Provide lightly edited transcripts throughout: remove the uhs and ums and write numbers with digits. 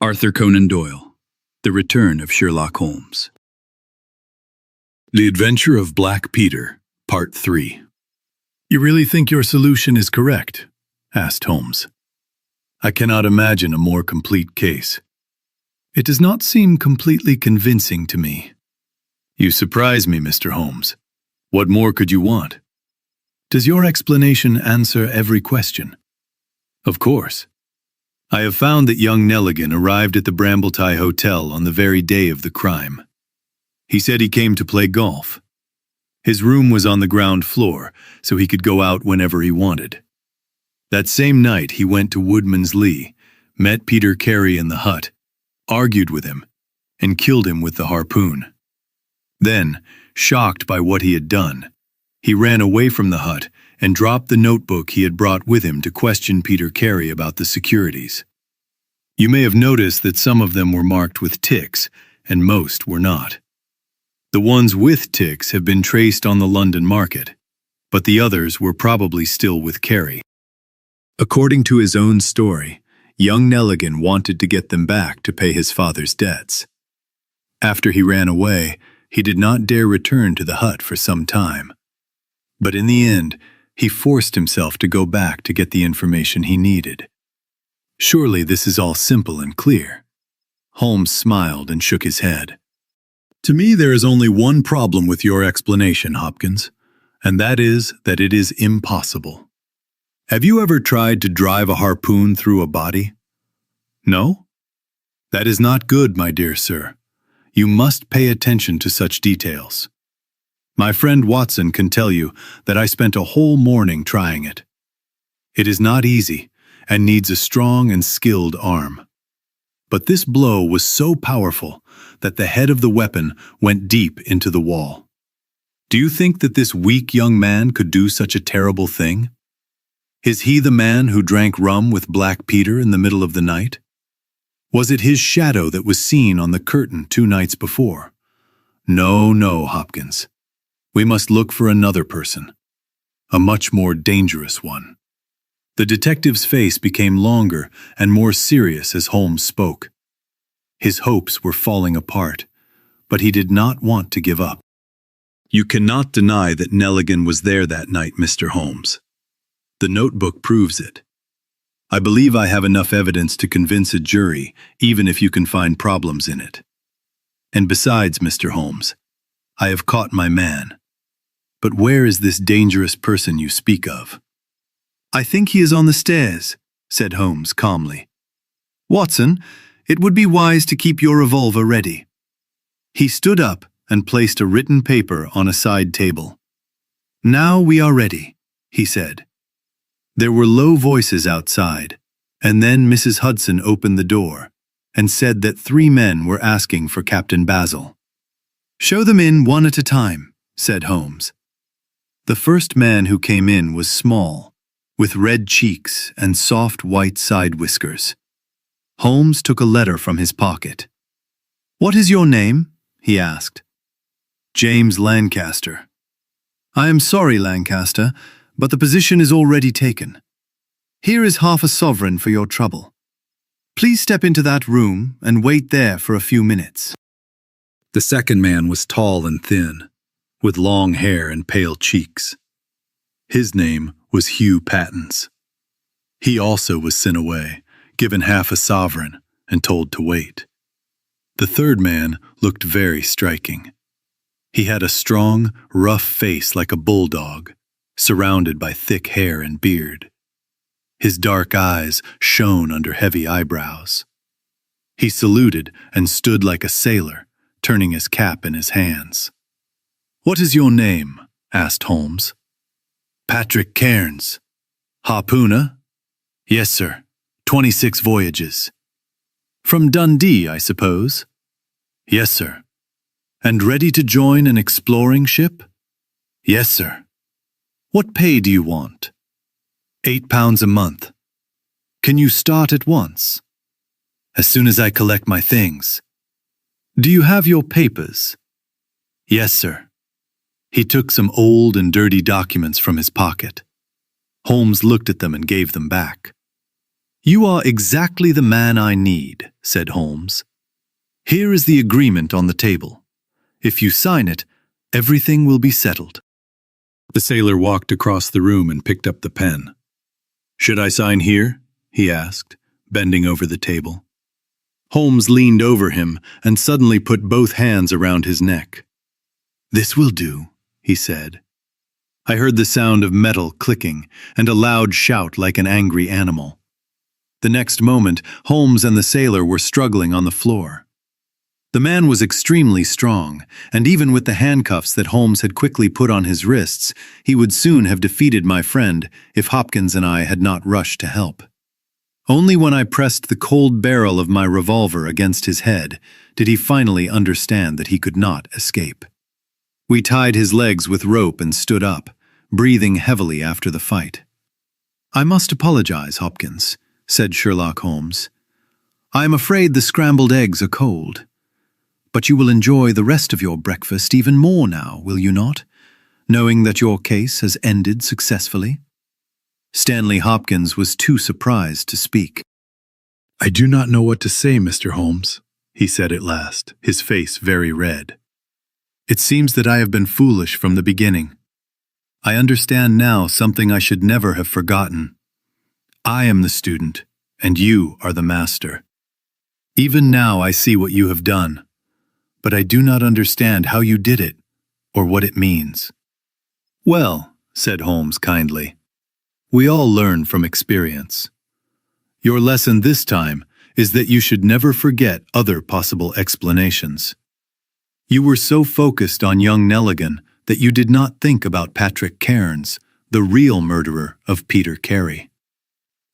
Arthur Conan Doyle, The Return of Sherlock Holmes. The Adventure of Black Peter, Part 3. "You really think your solution is correct?" asked Holmes. "I cannot imagine a more complete case. It does not seem completely convincing to me." "You surprise me, Mr. Holmes. What more could you want?" "Does your explanation answer every question?" "Of course. I have found that young Nelligan arrived at the Brambletie Hotel on the very day of the crime. He said he came to play golf. His room was on the ground floor, so he could go out whenever he wanted. That same night he went to Woodman's Lee, met Peter Carey in the hut, argued with him, and killed him with the harpoon. Then, shocked by what he had done, he ran away from the hut and dropped the notebook he had brought with him to question Peter Carey about the securities. You may have noticed that some of them were marked with ticks, and most were not. The ones with ticks have been traced on the London market, but the others were probably still with Carey. According to his own story, young Nelligan wanted to get them back to pay his father's debts. After he ran away, he did not dare return to the hut for some time. But in the end, he forced himself to go back to get the information he needed. Surely this is all simple and clear. Holmes smiled and shook his head. "To me, there is only one problem with your explanation, Hopkins, and that is that it is impossible. Have you ever tried to drive a harpoon through a body? No? That is not good, my dear sir. You must pay attention to such details. My friend Watson can tell you that I spent a whole morning trying it. It is not easy and needs a strong and skilled arm. But this blow was so powerful that the head of the weapon went deep into the wall. Do you think that this weak young man could do such a terrible thing? Is he the man who drank rum with Black Peter in the middle of the night? Was it his shadow that was seen on the curtain 2 nights before? No, no, Hopkins. We must look for another person, a much more dangerous one." The detective's face became longer and more serious as Holmes spoke. His hopes were falling apart, but he did not want to give up. "You cannot deny that Nelligan was there that night, Mr. Holmes. The notebook proves it. I believe I have enough evidence to convince a jury, even if you can find problems in it. And besides, Mr. Holmes, I have caught my man. But where is this dangerous person you speak of?" "I think he is on the stairs," said Holmes calmly. "Watson, it would be wise to keep your revolver ready." He stood up and placed a written paper on a side table. "Now we are ready," he said. There were low voices outside, and then Mrs. Hudson opened the door and said that 3 men were asking for Captain Basil. "Show them in one at a time," said Holmes. The first man who came in was small, with red cheeks and soft white side whiskers. Holmes took a letter from his pocket. "What is your name?" he asked. "James Lancaster." "I am sorry, Lancaster, but the position is already taken. Here is half a sovereign for your trouble. Please step into that room and wait there for a few minutes." The second man was tall and thin, with long hair and pale cheeks. His name was Hugh Pattens. He also was sent away, given half a sovereign, and told to wait. The third man looked very striking. He had a strong, rough face like a bulldog, surrounded by thick hair and beard. His dark eyes shone under heavy eyebrows. He saluted and stood like a sailor, turning his cap in his hands. "What is your name?" asked Holmes. "Patrick Cairns." "Harpooner?" "Yes, sir. 26 voyages." "From Dundee, I suppose?" "Yes, sir." "And ready to join an exploring ship?" "Yes, sir." "What pay do you want?" £8 a month." "Can you start at once?" "As soon as I collect my things." "Do you have your papers?" "Yes, sir." He took some old and dirty documents from his pocket. Holmes looked at them and gave them back. "You are exactly the man I need," said Holmes. "Here is the agreement on the table. If you sign it, everything will be settled." The sailor walked across the room and picked up the pen. "Should I sign here?" he asked, bending over the table. Holmes leaned over him and suddenly put both hands around his neck. "This will do," he said. I heard the sound of metal clicking and a loud shout like an angry animal. The next moment, Holmes and the sailor were struggling on the floor. The man was extremely strong, and even with the handcuffs that Holmes had quickly put on his wrists, he would soon have defeated my friend if Hopkins and I had not rushed to help. Only when I pressed the cold barrel of my revolver against his head did he finally understand that he could not escape. We tied his legs with rope and stood up, breathing heavily after the fight. "I must apologize, Hopkins," said Sherlock Holmes. "I am afraid the scrambled eggs are cold. But you will enjoy the rest of your breakfast even more now, will you not, knowing that your case has ended successfully?" Stanley Hopkins was too surprised to speak. "I do not know what to say, Mr. Holmes," he said at last, his face very red. "It seems that I have been foolish from the beginning. I understand now something I should never have forgotten. I am the student, and you are the master. Even now I see what you have done, but I do not understand how you did it, or what it means." "Well," said Holmes kindly, "we all learn from experience. Your lesson this time is that you should never forget other possible explanations. You were so focused on young Nelligan that you did not think about Patrick Cairns, the real murderer of Peter Carey."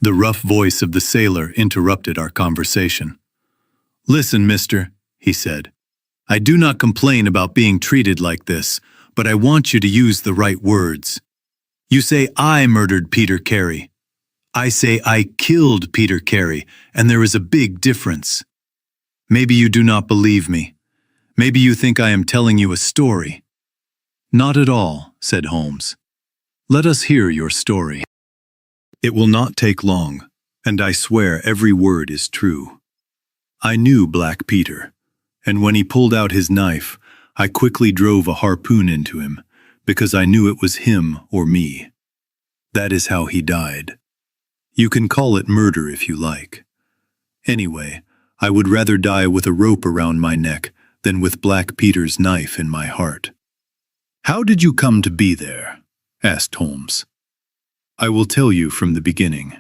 The rough voice of the sailor interrupted our conversation. "Listen, mister," he said. "I do not complain about being treated like this, but I want you to use the right words. You say I murdered Peter Carey. I say I killed Peter Carey, and there is a big difference. Maybe you do not believe me. Maybe you think I am telling you a story." "Not at all," said Holmes. "Let us hear your story. It will not take long, and I swear every word is true. I knew Black Peter, and when he pulled out his knife, I quickly drove a harpoon into him, because I knew it was him or me. That is how he died. You can call it murder if you like. Anyway, I would rather die with a rope around my neck than with Black Peter's knife in my heart." "How did you come to be there?" asked Holmes. "I will tell you from the beginning.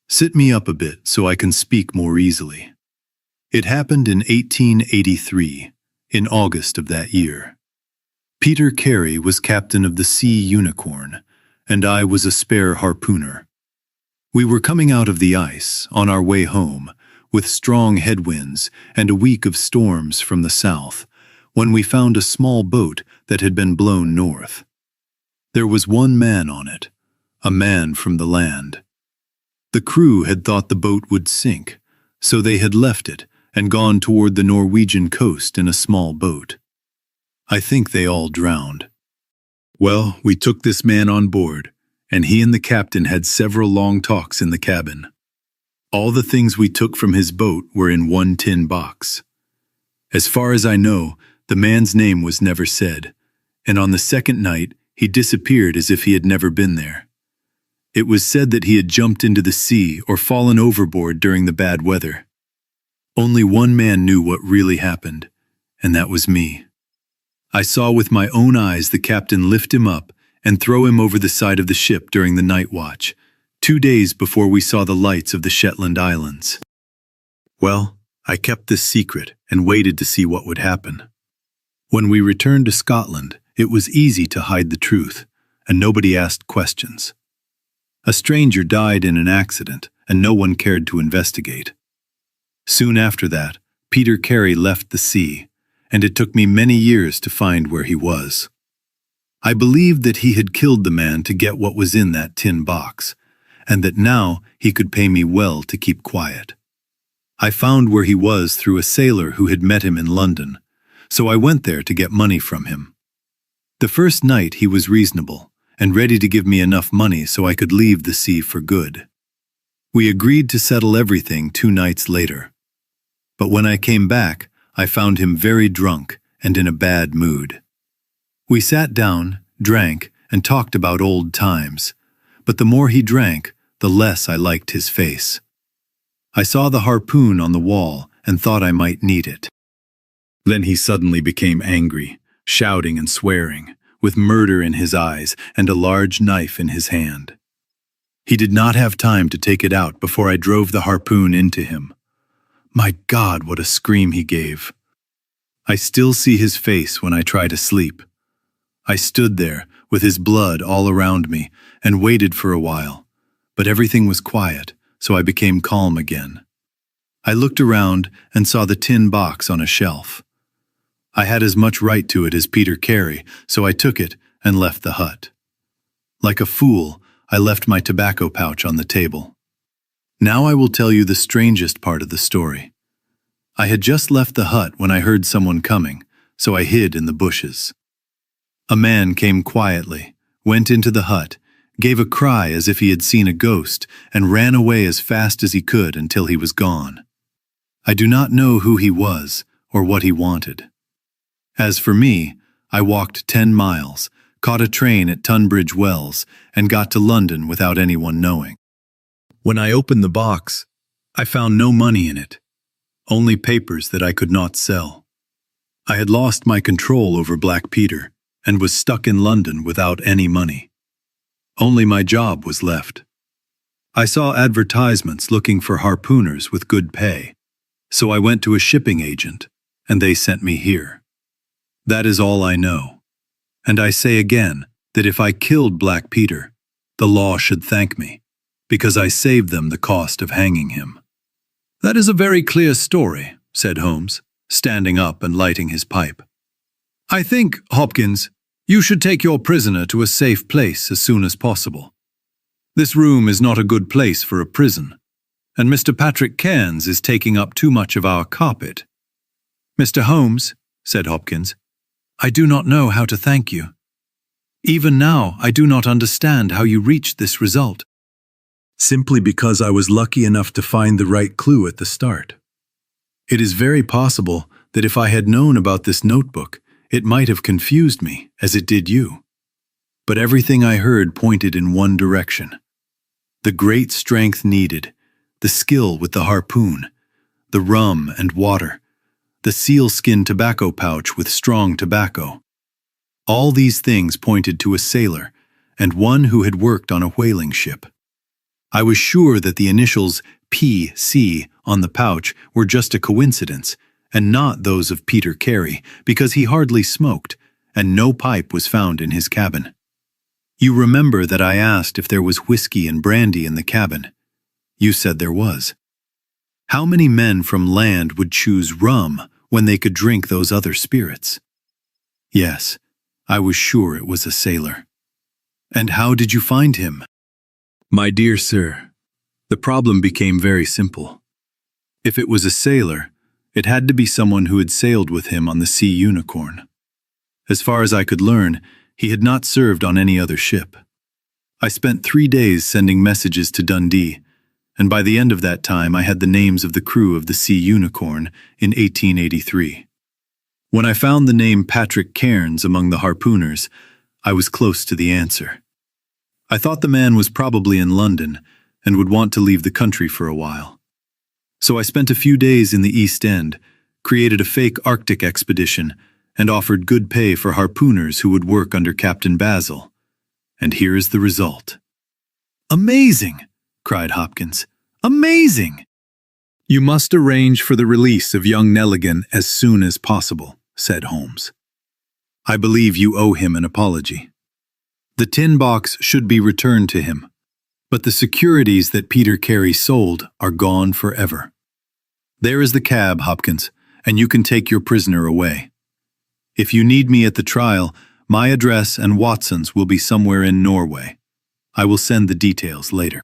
Sit me up a bit so I can speak more easily. It happened in 1883, in August of that year. Peter Carey was captain of the Sea Unicorn, and I was a spare harpooner. We were coming out of the ice, on our way home, with strong headwinds and a week of storms from the south, when we found a small boat that had been blown north. There was one man on it, a man from the land. The crew had thought the boat would sink, so they had left it and gone toward the Norwegian coast in a small boat. I think they all drowned. Well, we took this man on board, and he and the captain had several long talks in the cabin. All the things we took from his boat were in one tin box. As far as I know, the man's name was never said, and on the second night he disappeared as if he had never been there. It was said that he had jumped into the sea or fallen overboard during the bad weather. Only one man knew what really happened, and that was me. I saw with my own eyes the captain lift him up and throw him over the side of the ship during the night watch, 2 days before we saw the lights of the Shetland Islands. Well, I kept this secret and waited to see what would happen. When we returned to Scotland, it was easy to hide the truth, and nobody asked questions. A stranger died in an accident, and no one cared to investigate. Soon after that, Peter Carey left the sea, and it took me many years to find where he was. I believed that he had killed the man to get what was in that tin box, and that now he could pay me well to keep quiet. I found where he was through a sailor who had met him in London, so I went there to get money from him. The first night he was reasonable, and ready to give me enough money so I could leave the sea for good. We agreed to settle everything 2 nights later. But when I came back, I found him very drunk and in a bad mood. We sat down, drank, and talked about old times, but the more he drank, the less I liked his face. I saw the harpoon on the wall and thought I might need it. Then he suddenly became angry, shouting and swearing, with murder in his eyes and a large knife in his hand. He did not have time to take it out before I drove the harpoon into him. My God, what a scream he gave. I still see his face when I try to sleep. I stood there with his blood all around me and waited for a while, but everything was quiet, so I became calm again. I looked around and saw the tin box on a shelf. I had as much right to it as Peter Carey, so I took it and left the hut. Like a fool, I left my tobacco pouch on the table. Now I will tell you the strangest part of the story. I had just left the hut when I heard someone coming, so I hid in the bushes. A man came quietly, went into the hut, gave a cry as if he had seen a ghost, and ran away as fast as he could until he was gone. I do not know who he was or what he wanted. As for me, I walked 10 miles, caught a train at Tunbridge Wells, and got to London without anyone knowing. When I opened the box, I found no money in it, only papers that I could not sell. I had lost my control over Black Peter and was stuck in London without any money. Only my job was left. I saw advertisements looking for harpooners with good pay, so I went to a shipping agent, and they sent me here. That is all I know. And I say again that if I killed Black Peter, the law should thank me, because I saved them the cost of hanging him. That is a very clear story, said Holmes, standing up and lighting his pipe. I think, Hopkins, you should take your prisoner to a safe place as soon as possible. This room is not a good place for a prison, and Mr. Patrick Cairns is taking up too much of our carpet. Mr. Holmes, said Hopkins, I do not know how to thank you. Even now, I do not understand how you reached this result. Simply because I was lucky enough to find the right clue at the start. It is very possible that if I had known about this notebook, it might have confused me, as it did you. But everything I heard pointed in one direction. The great strength needed, the skill with the harpoon, the rum and water, the sealskin tobacco pouch with strong tobacco. All these things pointed to a sailor, and one who had worked on a whaling ship. I was sure that the initials P.C. on the pouch were just a coincidence, and not those of Peter Carey, because he hardly smoked, and no pipe was found in his cabin. You remember that I asked if there was whiskey and brandy in the cabin. You said there was. How many men from land would choose rum when they could drink those other spirits? Yes, I was sure it was a sailor. And how did you find him? My dear sir, the problem became very simple. If it was a sailor, it had to be someone who had sailed with him on the Sea Unicorn. As far as I could learn, he had not served on any other ship. I spent 3 days sending messages to Dundee, and by the end of that time I had the names of the crew of the Sea Unicorn in 1883. When I found the name Patrick Cairns among the harpooners, I was close to the answer. I thought the man was probably in London and would want to leave the country for a while. So I spent a few days in the East End, created a fake Arctic expedition, and offered good pay for harpooners who would work under Captain Basil. And here is the result. Amazing! Cried Hopkins. Amazing! You must arrange for the release of young Nelligan as soon as possible, said Holmes. I believe you owe him an apology. The tin box should be returned to him, but the securities that Peter Carey sold are gone forever. There is the cab, Hopkins, and you can take your prisoner away. If you need me at the trial, my address and Watson's will be somewhere in Norway. I will send the details later.